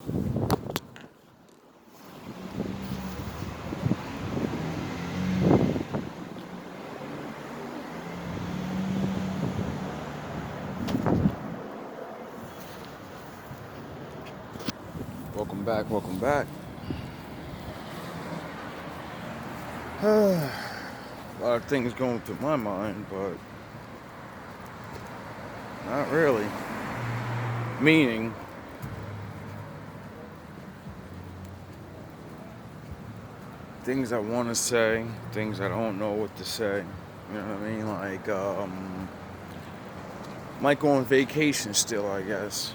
Welcome back. A lot of things going through my mind, but not really. Meaning, things I want to say, things I don't know what to say. You know what I mean? Might go on vacation still, I guess.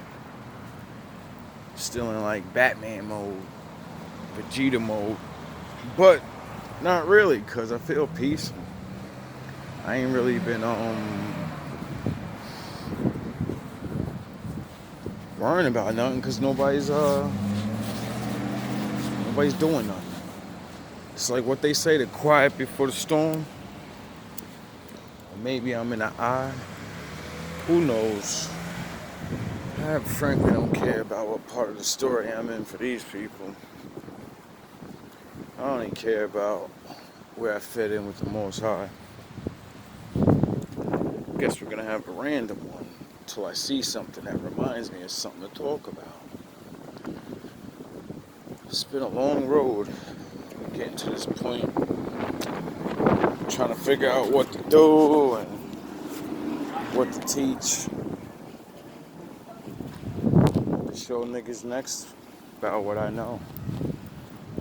Still in like Batman mode, Vegeta mode. But not really, because I feel peaceful. I ain't really been worrying about nothing, because nobody's doing nothing. It's like what they say, the quiet before the storm. Or maybe I'm in the eye. Who knows? I frankly don't care about what part of the story I'm in for these people. I don't even care about where I fit in with the Most High. Guess we're gonna have a random one until I see something that reminds me of something to talk about. It's been a long road getting to this point, trying to figure out what to do and what to teach. Show niggas next about what I know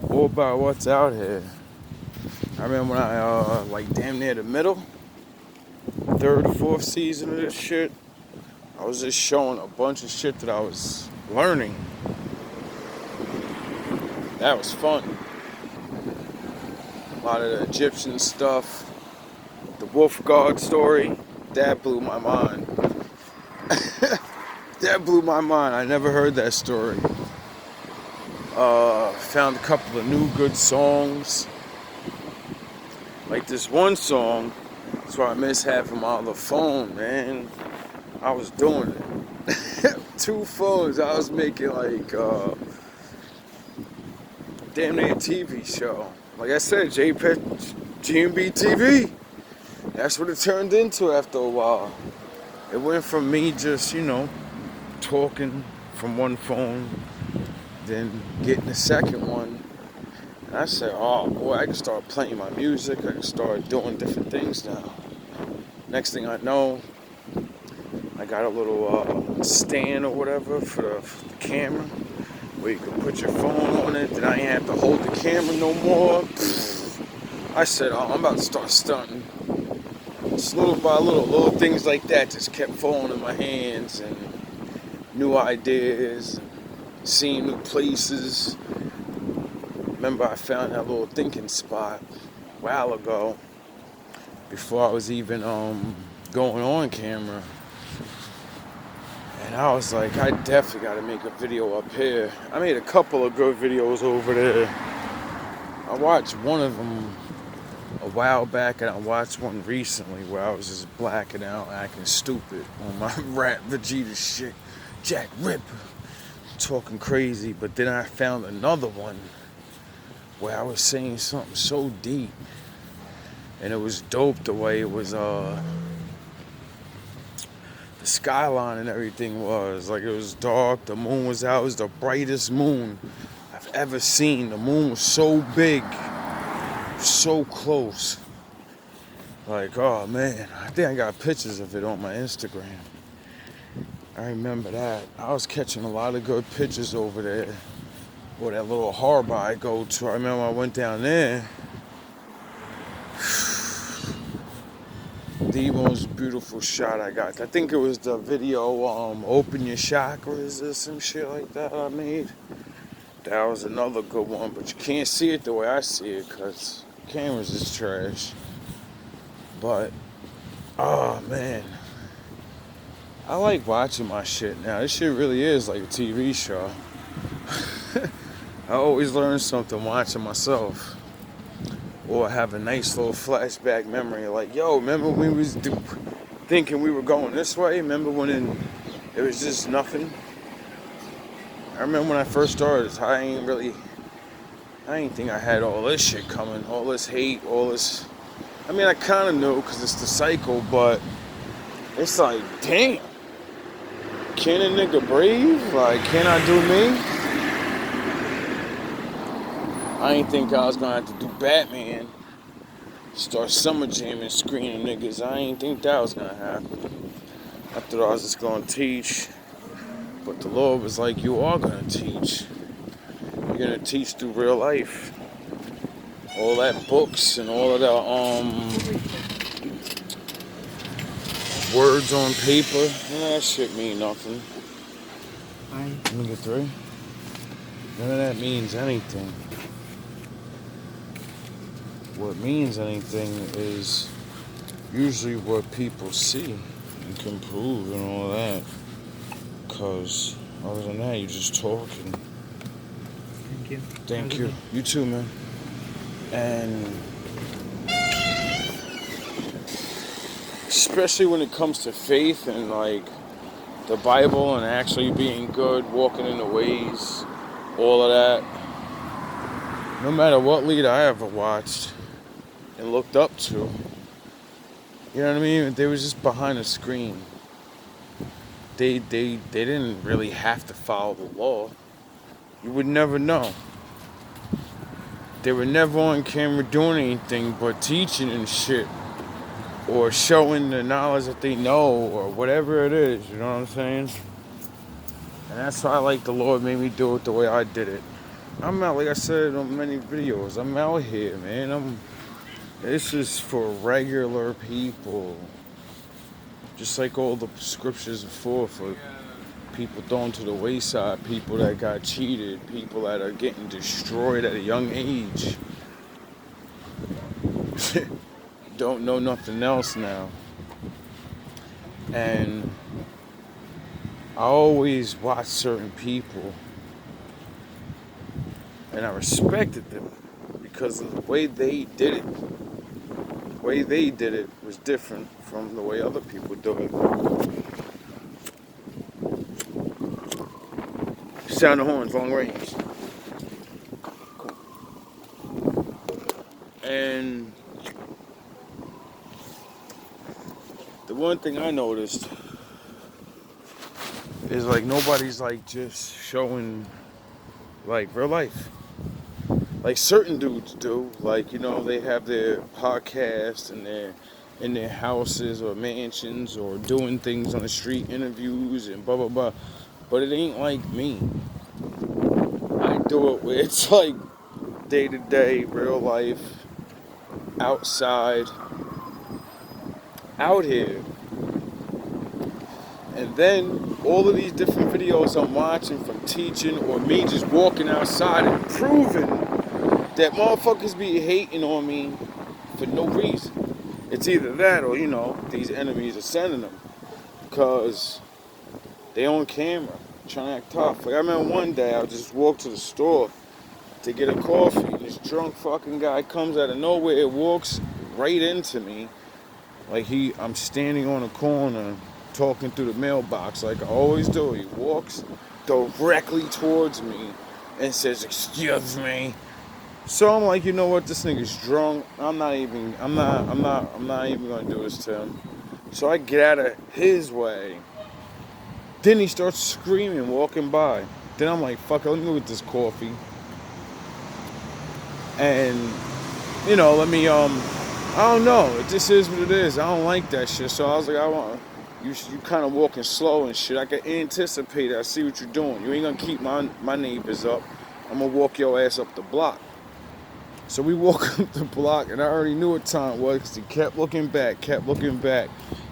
or about what's out here. I remember when I like damn near the middle, third or fourth season of this shit, I was just showing a bunch of shit that I was learning. That was fun. A lot of the Egyptian stuff, the Wolf God story, that blew my mind. That blew my mind. I never heard that story. Found a couple of new good songs. Like this one song, that's why I miss having my other phone, man. I was doing it. 2 phones. I was making like damn near TV show. Like I said, GMB TV. That's what it turned into after a while. It went from me just, talking from one phone, then getting the second one. And I said, oh boy, I can start playing my music. I can start doing different things now. Next thing I know, I got a little stand or whatever for the camera, where you can put your phone on it. Then I ain't have to hold the camera no more. I said, oh, I'm about to start stunting. Just little by little things like that just kept falling in my hands, and new ideas, seeing new places. Remember, I found that little thinking spot a while ago, before I was even going on camera. And I was like, I definitely got to make a video up here. I made a couple of good videos over there. I watched one of them a while back, and I watched one recently where I was just blacking out, acting stupid on my rap Vegeta shit, Jack Ripper, talking crazy. But then I found another one where I was saying something so deep, and it was dope the way it was, the skyline and everything was. Like, it was dark, the moon was out, it was the brightest moon I've ever seen. The moon was so big, so close. Like, oh man, I think I got pictures of it on my Instagram. I remember that. I was catching a lot of good pictures over there. Or that little harbor I go to. I remember I went down there. The most beautiful shot I got. I think it was the video, Open Your Chakras or some shit like that I made. That was another good one, but you can't see it the way I see it, because cameras is trash. But, oh man, I like watching my shit now. This shit really is like a TV show. I always learn something watching myself. Or have a nice little flashback memory, like, yo, remember when we was thinking we were going this way? Remember when it was just nothing? I remember when I first started, I ain't think I had all this shit coming, all this hate, all this. I mean, I kind of knew because it's the cycle, but it's like, damn. Can a nigga breathe? Like, can I do me? I ain't think I was gonna have to do Batman, start summer jamming, screening niggas. I ain't think that was gonna happen. I thought I was just gonna teach, but the Lord was like, you are gonna teach. You're gonna teach through real life. All that books and all of the words on paper, that shit mean nothing. Let me get 3. None of that means anything. What means anything is usually what people see and can prove and all that. Because other than that, you're just talking. Thank you. Thank you. You too, man. And especially when it comes to faith and like the Bible and actually being good, walking in the ways, all of that. No matter what leader I ever watched and looked up to, you know what I mean? They was just behind a screen. They didn't really have to follow the law. You would never know. They were never on camera doing anything but teaching and shit. Or showing the knowledge that they know or whatever it is, you know what I'm saying? And that's why like the Lord made me do it the way I did it. I'm out, like I said on many videos, I'm out here, man. This is for regular people. Just like all the scriptures before, for people thrown to the wayside, people that got cheated, people that are getting destroyed at a young age. Don't know nothing else now. And I always watched certain people and I respected them because of the way they did it. The way they did it was different from the way other people do it. Sound the horns, long range. Cool. And the one thing I noticed is like nobody's like just showing like real life. Like certain dudes do, like, you know, they have their podcasts and they're in their houses or mansions or doing things on the street, interviews and blah blah blah. But it ain't like me. I do it where it's like day to day, real life, outside, out here. And then all of these different videos I'm watching from teaching or me just walking outside and proving that motherfuckers be hating on me for no reason. It's either that or, you know, these enemies are sending them because they on camera trying to act tough. Like I remember one day I just walked to the store to get a coffee and this drunk fucking guy comes out of nowhere, walks right into me. Like I'm standing on a corner talking through the mailbox like I always do. He walks directly towards me and says, "Excuse me." So I'm like, you know what? This nigga's drunk. I'm not even gonna do this to him. So I get out of his way. Then he starts screaming, walking by. Then I'm like, fuck it, let me go get this coffee. And, you know, I don't know. It just is what it is. I don't like that shit. So I was like, you kind of walking slow and shit. I can anticipate it. I see what you're doing. You ain't gonna keep my neighbors up. I'm gonna walk your ass up the block. So we walk up the block, and I already knew what time it was because he kept looking back.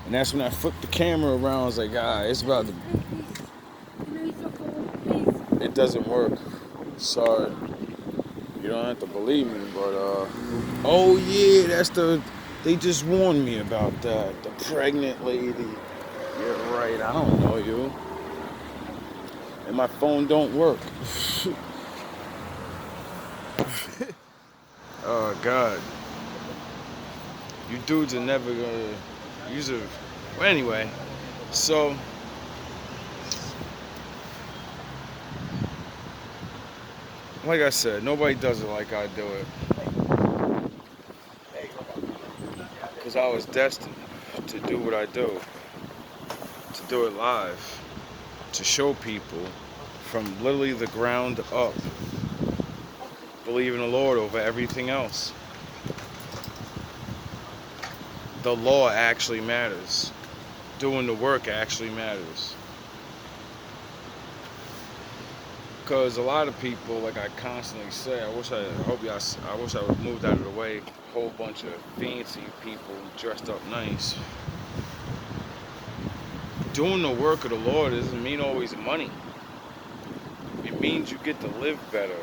And that's when I flipped the camera around. I was like, it's about to... It doesn't work. Sorry. You don't have to believe me, but, oh yeah, they just warned me about that. The pregnant lady. You're right, I don't know you. And my phone don't work. Oh God, you dudes are never gonna use it. Well, anyway, so like I said, nobody does it like I do it. Because I was destined to do what I do, to do it live, to show people from literally the ground up, believe in the Lord over everything else. The law actually matters. Doing the work actually matters. Because a lot of people, like I constantly say, I wish I was moved out of the way. A whole bunch of fancy people dressed up nice. Doing the work of the Lord doesn't mean always money. It means you get to live better.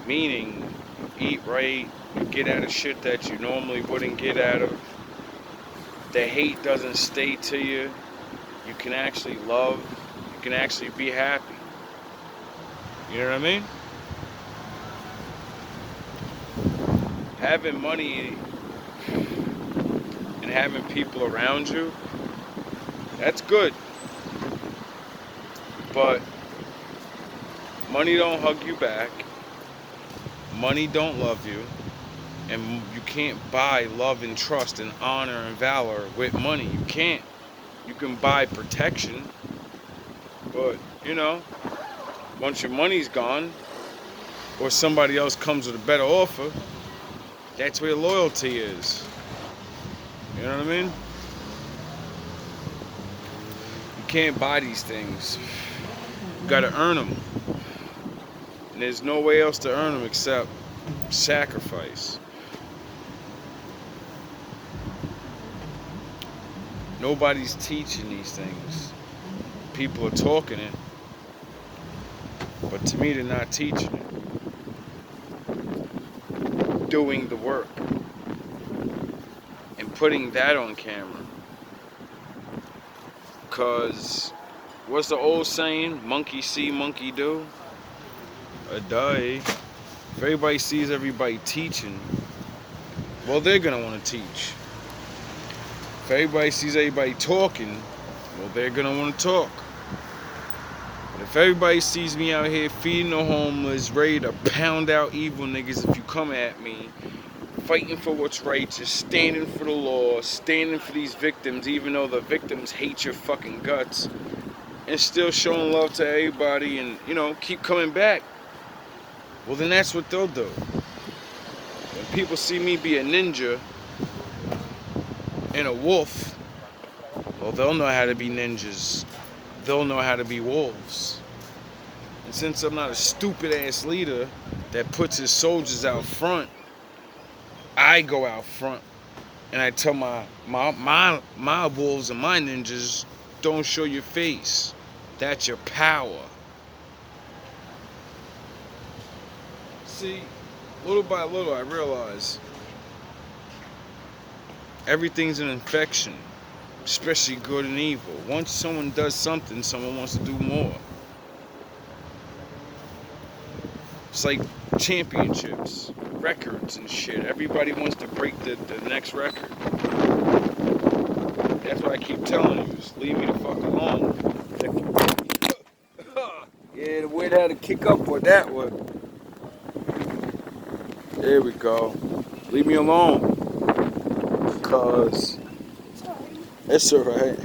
Meaning, you eat right, you get out of shit that you normally wouldn't get out of. The hate doesn't stay to you. You can actually love. You can actually be happy. You know what I mean? Having money and having people around you, that's good. But money don't hug you back. Money don't love you. And you can't buy love and trust and honor and valor with money. You can't. You can buy protection. But, once your money's gone, or somebody else comes with a better offer, that's where loyalty is. You know what I mean? You can't buy these things. You gotta earn them. And there's no way else to earn them except sacrifice. Nobody's teaching these things. People are talking it. But to me, they're not teaching it. Doing the work. And putting that on camera. Because, what's the old saying? Monkey see, monkey do. A die. If everybody sees everybody teaching, well, they're going to want to teach. If everybody sees everybody talking, well, they're going to want to talk. But if everybody sees me out here feeding the homeless, ready to pound out evil niggas if you come at me, fighting for what's righteous, standing for the law, standing for these victims, even though the victims hate your fucking guts, and still showing love to everybody and, keep coming back, well, then that's what they'll do. When people see me be a ninja and a wolf, well, they'll know how to be ninjas. They'll know how to be wolves. And since I'm not a stupid ass leader that puts his soldiers out front, I go out front and I tell my wolves and my ninjas, don't show your face. That's your power. See, little by little I realize everything's an infection, especially good and evil. Once someone does something, someone wants to do more. It's like championships, records and shit. Everybody wants to break the next record. That's what I keep telling you, just leave me the fuck alone. Yeah, the way had to kick up with that one. There we go. Leave me alone. Because it's alright.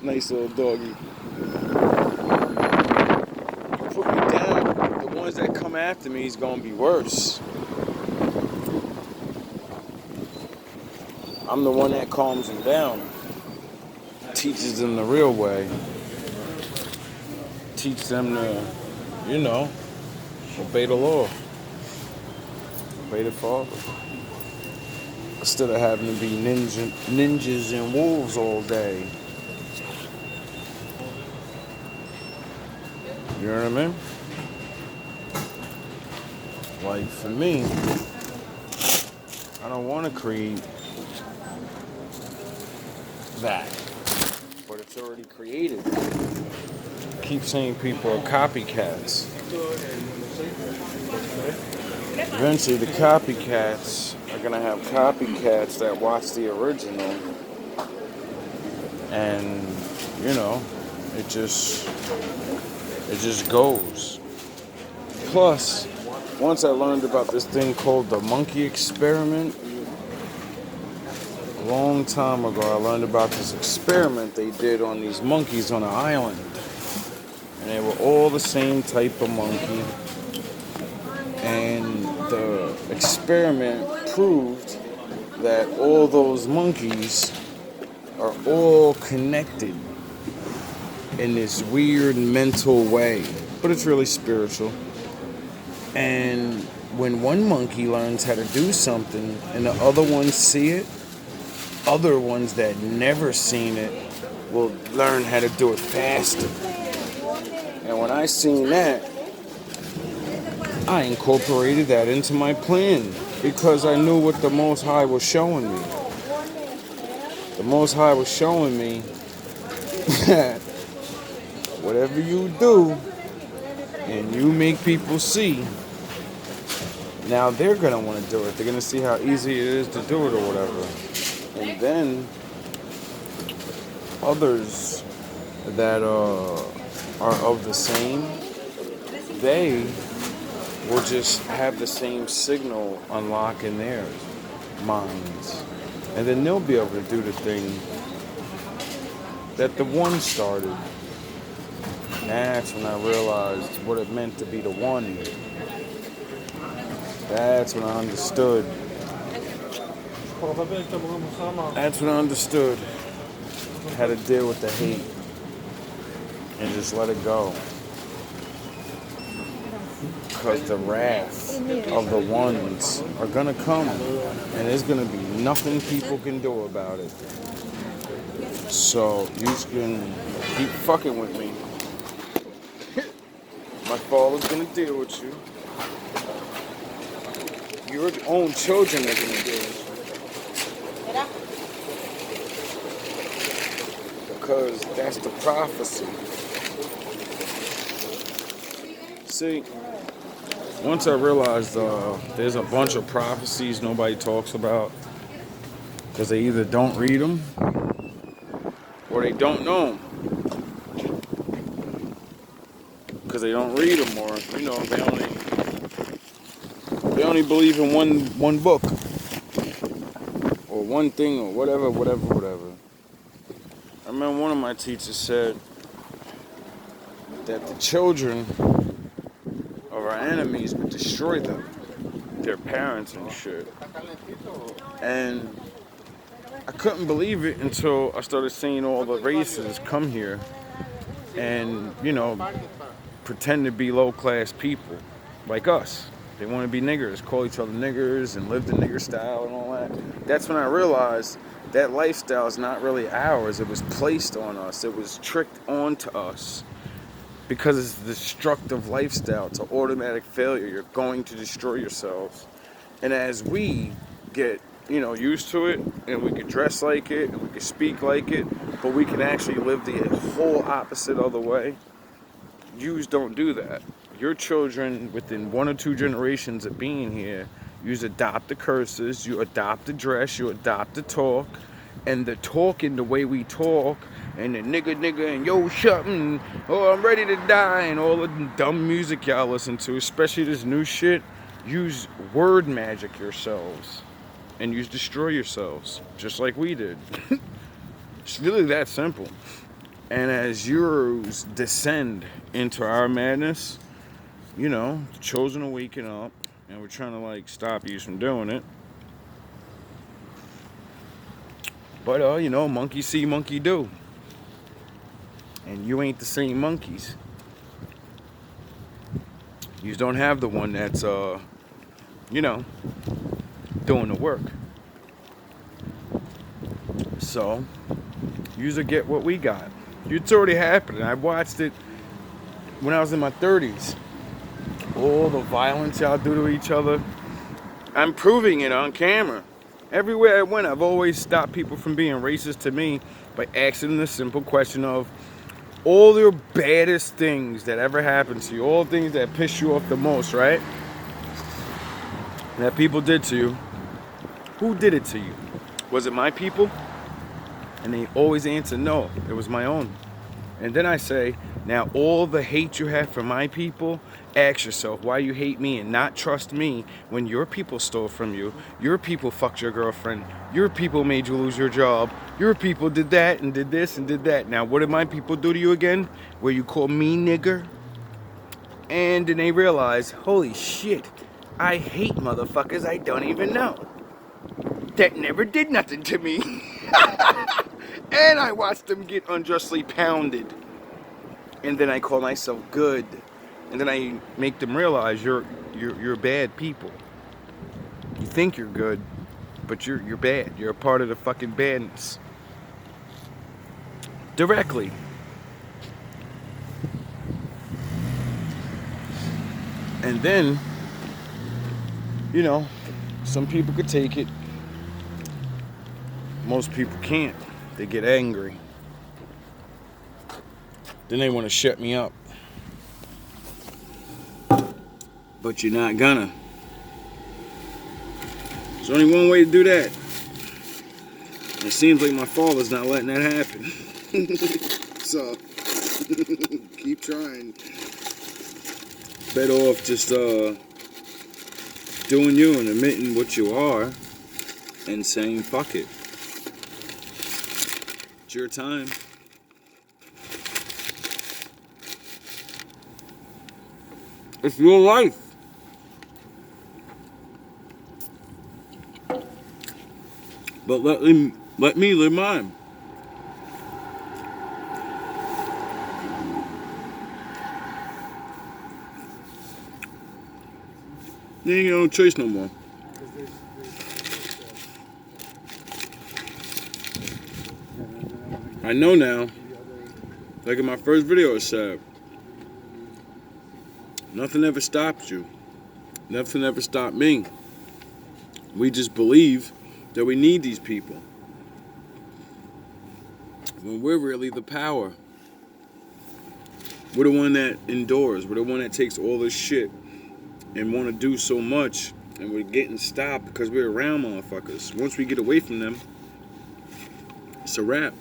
Nice little doggy. Put me down. The ones that come after me is gonna be worse. I'm the one that calms them down. Teaches them the real way. Teach them to, obey the law. Obey the Father. Instead of having to be ninjas and wolves all day. You know what I mean? Like, for me, I don't want to create that. But it's already created. I keep saying people are copycats. Eventually, the copycats are going to have copycats that watch the original. And, it just goes. plus, once I learned about this thing called the monkey experiment, a long time ago, I learned about this experiment they did on these monkeys on an island. And they were all the same type of monkey. And the experiment proved that all those monkeys are all connected in this weird mental way, but it's really spiritual. And when one monkey learns how to do something and the other ones see it, other ones that never seen it will learn how to do it faster. And when I seen that, I incorporated that into my plan because I knew what the Most High was showing me. The Most High was showing me that whatever you do and you make people see, now they're going to want to do it. They're going to see how easy it is to do it or whatever. And then others that are of the same, they will just have the same signal unlock in their minds. And then they'll be able to do the thing that the one started. That's when I realized what it meant to be the one. That's when I understood. That's when I understood how to deal with the hate and just let it go. Because the wrath of the ones are going to come, and there's going to be nothing people can do about it. So you can keep fucking with me. My father's going to deal with you. Your own children are going to deal with you. Because that's the prophecy. See, once I realized there's a bunch of prophecies nobody talks about because they either don't read them or they don't know them. Because they don't read them, or they only believe in one book or one thing or whatever. I remember one of my teachers said that the children of our enemies would destroy them, their parents and shit. And I couldn't believe it until I started seeing all the races come here and, pretend to be low-class people like us. They want to be niggers, call each other niggers and live the nigger style and all that. That's when I realized that lifestyle is not really ours. It was placed on us. It was tricked onto us. Because it's a destructive lifestyle. It's an automatic failure. You're going to destroy yourselves. And as we get, used to it, and we can dress like it, and we can speak like it, but we can actually live the whole opposite other way, yous don't do that. Your children, within 1 or 2 generations of being here, yous adopt the curses, you adopt the dress, you adopt the talk, and the talking the way we talk, and the nigga, and yo, shut and oh, I'm ready to die, and all the dumb music y'all listen to, especially this new shit, use word magic yourselves, and use destroy yourselves, just like we did. It's really that simple. And as yours descend into our madness, the chosen are waking up, and we're trying to stop you from doing it. But monkey see, monkey do. And you ain't the same monkeys. You don't have the one that's doing the work. So, you'll get what we got. It's already happening. I watched it when I was in my 30s. All the violence y'all do to each other. I'm proving it on camera. Everywhere I went, I've always stopped people from being racist to me by asking the simple question of all the baddest things that ever happened to you, all the things that piss you off the most, right? That people did to you. Who did it to you? Was it my people? And they always answer, no, it was my own. And then I say, Now, all the hate you have for my people, ask yourself why you hate me and not trust me when your people stole from you, your people fucked your girlfriend, your people made you lose your job, your people did that and did this and did that. Now, what did my people do to you again? Where you call me nigger? And then they realize, holy shit, I hate motherfuckers I don't even know. That never did nothing to me. And I watched them get unjustly pounded. And then I call myself good. And then I make them realize you're bad people. You think you're good, but you're bad. You're a part of the fucking badness. Directly. And then, you know, some people could take it. Most people can't. They get angry. Then they want to shut me up. But you're not gonna. There's only one way to do that. It seems like my father's not letting that happen. So, keep trying. Better off just doing you and admitting what you are and saying fuck it. It's your time. It's your life. But let me live mine. You ain't got no choice no more. I know now. Like in my first video I said, nothing ever stops you. Nothing ever stopped me. We just believe that we need these people. When we're really the power. We're the one that endures. We're the one that takes all this shit and want to do so much, and we're getting stopped because we're around motherfuckers. Once we get away from them, it's a wrap.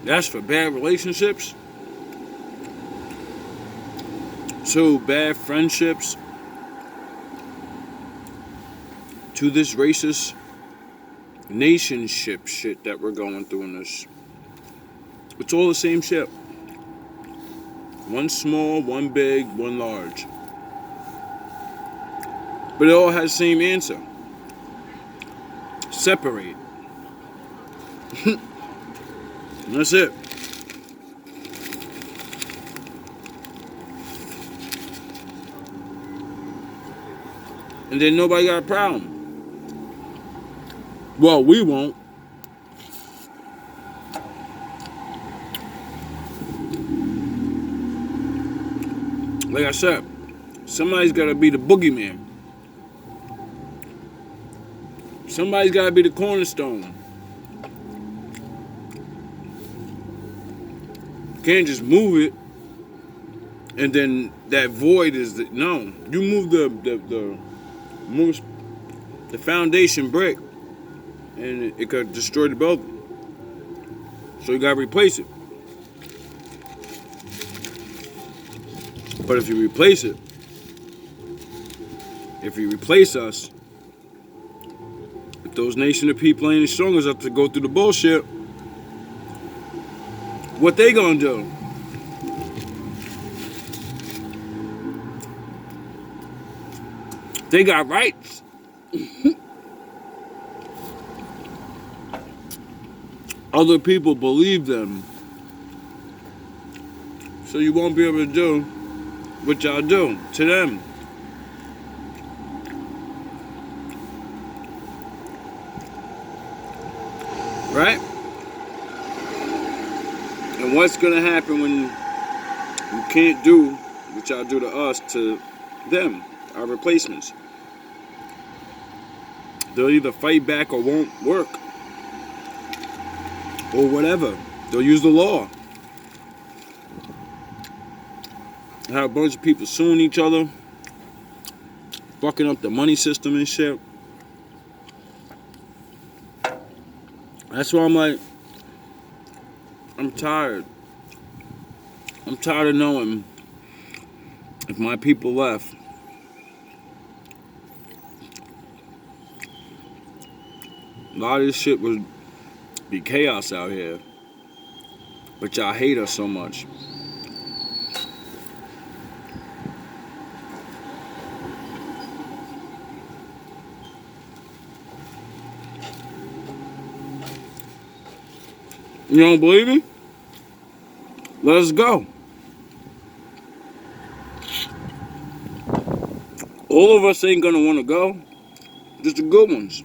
That's for bad relationships, to bad friendships, to this racist nationship shit that we're going through in this. It's all the same shit. One small, one big, one large. But it all has the same answer. Separate. And that's it. And then nobody got a problem. Well, we won't. Like I said, somebody's got to be the boogeyman. Somebody's got to be the cornerstone. You can't just move it, and then that void is the no. You move the foundation brick, and it could destroy the building. So you gotta replace it. But if you replace it, if you replace us, if those nation of people ain't as strong as us to go through the bullshit, what they gonna do? They got rights. Other people believe them. So you won't be able to do what y'all do to them. Right? And what's gonna happen when you can't do what y'all do to us to them, our replacements? They'll either fight back or won't work. Or whatever. They'll use the law. Have a bunch of people suing each other, fucking up the money system and shit. That's why I'm like, I'm tired. I'm tired of knowing if my people left, a lot of this shit would be chaos out here. But y'all hate us so much. You don't believe me? Let us go. All of us ain't gonna wanna go. Just the good ones.